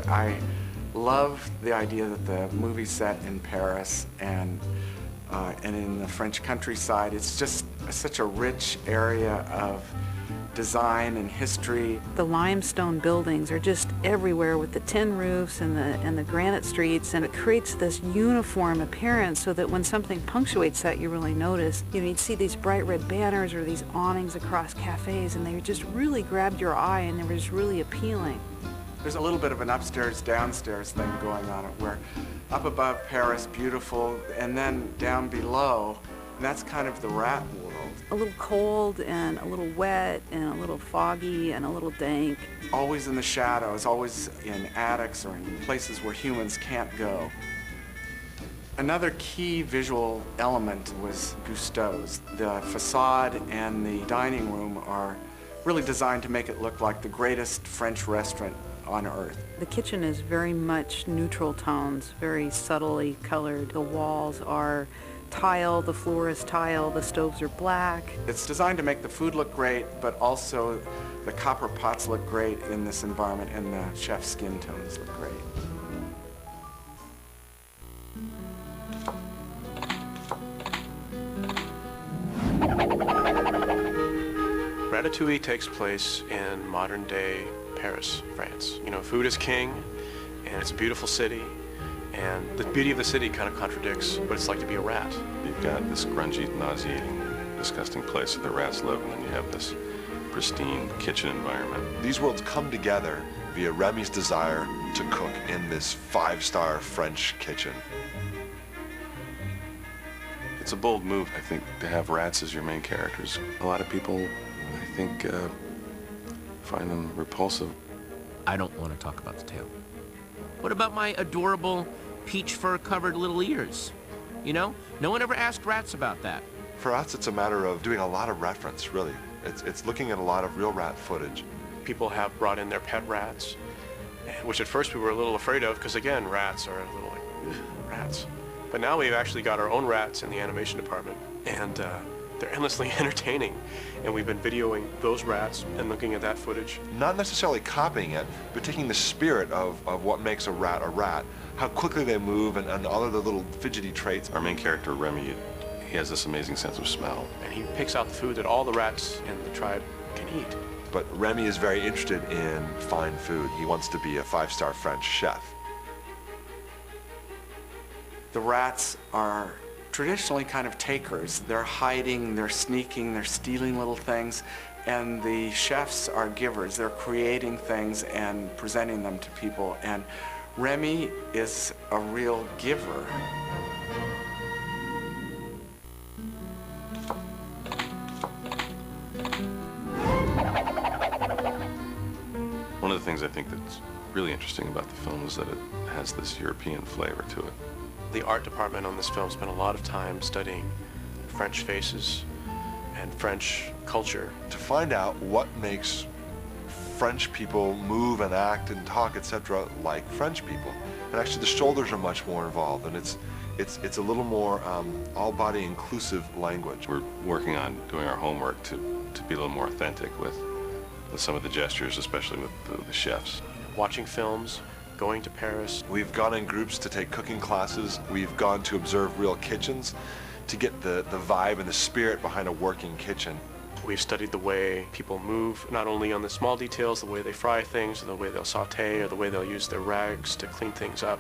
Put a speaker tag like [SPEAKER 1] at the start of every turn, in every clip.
[SPEAKER 1] I love the idea that the movie's set in Paris and in the French countryside. It's just such a rich area of design and history.
[SPEAKER 2] The limestone buildings are just everywhere with the tin roofs and the granite streets, and it creates this uniform appearance so that when something punctuates that, you really notice. You know, you'd see these bright red banners or these awnings across cafes, and they just really grabbed your eye, and they were just really appealing.
[SPEAKER 1] There's a little bit of an upstairs-downstairs thing going on, where up above Paris, beautiful, and then down below, and that's kind of the rat world.
[SPEAKER 2] A little cold and a little wet and a little foggy and a little dank.
[SPEAKER 1] Always in the shadows, always in attics or in places where humans can't go. Another key visual element was Gusteau's. The facade and the dining room are really designed to make it look like the greatest French restaurant on earth.
[SPEAKER 2] The kitchen is very much neutral tones, very subtly colored. The walls are tile, the floor is tile, the stoves are black. It's designed to make the food look great, but also the copper pots look great in this environment, and the chef's skin tones look great.
[SPEAKER 3] Ratatouille takes place in modern-day Paris, France. You know, food is king, and it's a beautiful city, and the beauty of the city kind of contradicts what it's like to be a rat.
[SPEAKER 4] You've got this grungy, nauseating, disgusting place where the rats live, and then you have this pristine kitchen environment.
[SPEAKER 5] These worlds come together via Remy's desire to cook in this five-star French kitchen.
[SPEAKER 4] It's a bold move, I think, to have rats as your main characters. A lot of people, I think, find them repulsive.
[SPEAKER 6] I don't want to talk about the tail. What about my adorable peach fur-covered little ears? You know, no one ever asked rats about that.
[SPEAKER 5] For us, it's a matter of doing a lot of reference, really. It's looking at a lot of real rat footage.
[SPEAKER 3] People have brought in their pet rats, which at first we were a little afraid of, because again, rats are a little like, ugh, rats. But now we've actually got our own rats in the animation department, and they're endlessly entertaining. And we've been videoing those rats and looking at that footage.
[SPEAKER 5] Not necessarily copying it, but taking the spirit of what makes a rat, how quickly they move, and all of the little fidgety traits.
[SPEAKER 4] Our main character, Remy, he has this amazing sense of smell.
[SPEAKER 3] And he picks out the food that all the rats in the tribe can eat.
[SPEAKER 5] But Remy is very interested in fine food. He wants to be a five-star French chef.
[SPEAKER 1] The rats are traditionally kind of takers. They're hiding, they're sneaking, they're stealing little things, and the chefs are givers. They're creating things and presenting them to people. And Remy is a real giver.
[SPEAKER 4] One of the things I think that's really interesting about the film is that it has this European flavor to it.
[SPEAKER 3] The art department on this film spent a lot of time studying French faces and French culture.
[SPEAKER 5] To find out what makes French people move and act and talk, etc., like French people. And actually the shoulders are much more involved, and it's a little more all-body inclusive language.
[SPEAKER 4] We're working on doing our homework to be a little more authentic with some of the gestures, especially with the chefs.
[SPEAKER 3] Watching films, going to Paris.
[SPEAKER 5] We've gone in groups to take cooking classes. We've gone to observe real kitchens to get the vibe and the spirit behind a working kitchen.
[SPEAKER 3] We've studied the way people move, not only on the small details, the way they fry things, or the way they'll saute, or the way they'll use their rags to clean things up,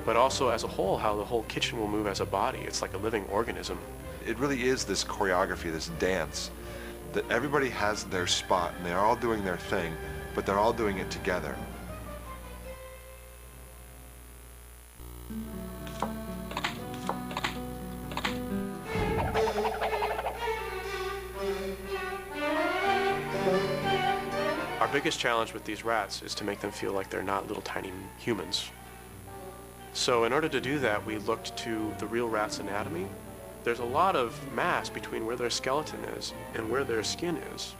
[SPEAKER 3] but also as a whole, how the whole kitchen will move as a body. It's like a living organism.
[SPEAKER 5] It really is this choreography, this dance, that everybody has their spot, and they're all doing their thing, but they're all doing it together.
[SPEAKER 3] Our biggest challenge with these rats is to make them feel like they're not little tiny humans. So in order to do that, we looked to the real rat's anatomy. There's a lot of mass between where their skeleton is and where their skin is.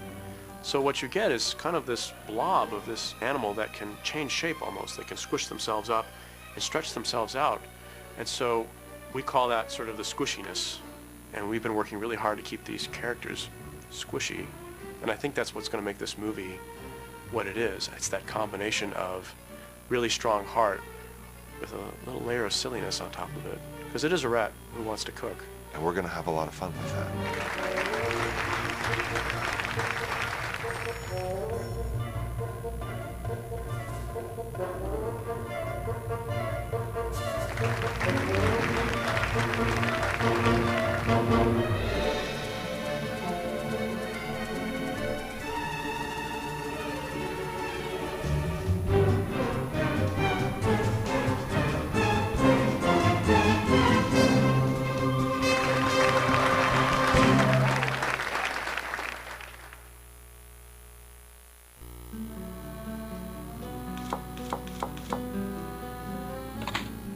[SPEAKER 3] So what you get is kind of this blob of this animal that can change shape almost. They can squish themselves up and stretch themselves out. And so we call that sort of the squishiness. And we've been working really hard to keep these characters squishy. And I think that's what's going to make this movie what it is. It's that combination of really strong heart with a little layer of silliness on top of it. Because it is a rat who wants to cook.
[SPEAKER 5] And we're going to have a lot of fun with that.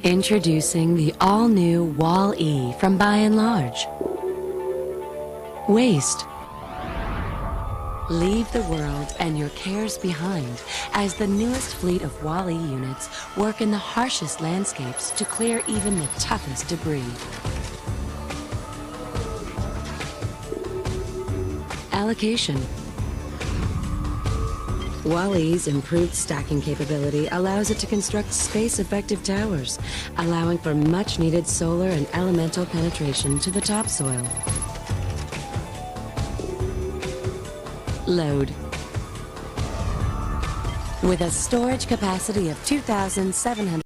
[SPEAKER 7] Introducing the all-new Wall-E from By & Large. Waste. Leave the world and your cares behind as the newest fleet of Wall-E units work in the harshest landscapes to clear even the toughest debris. Allocation. Wall-E's improved stacking capability allows it to construct space-effective towers, allowing for much-needed solar and elemental penetration to the topsoil. Load. With a storage capacity of 2,700.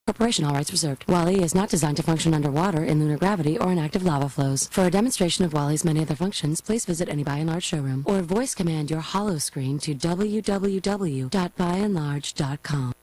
[SPEAKER 7] Corporation, all rights reserved. Wall-E is not designed to function underwater, in lunar gravity, or in active lava flows. For a demonstration of Wall-E's many other functions, please visit any By & Large showroom or voice command your hollow screen to www.byandlarge.com.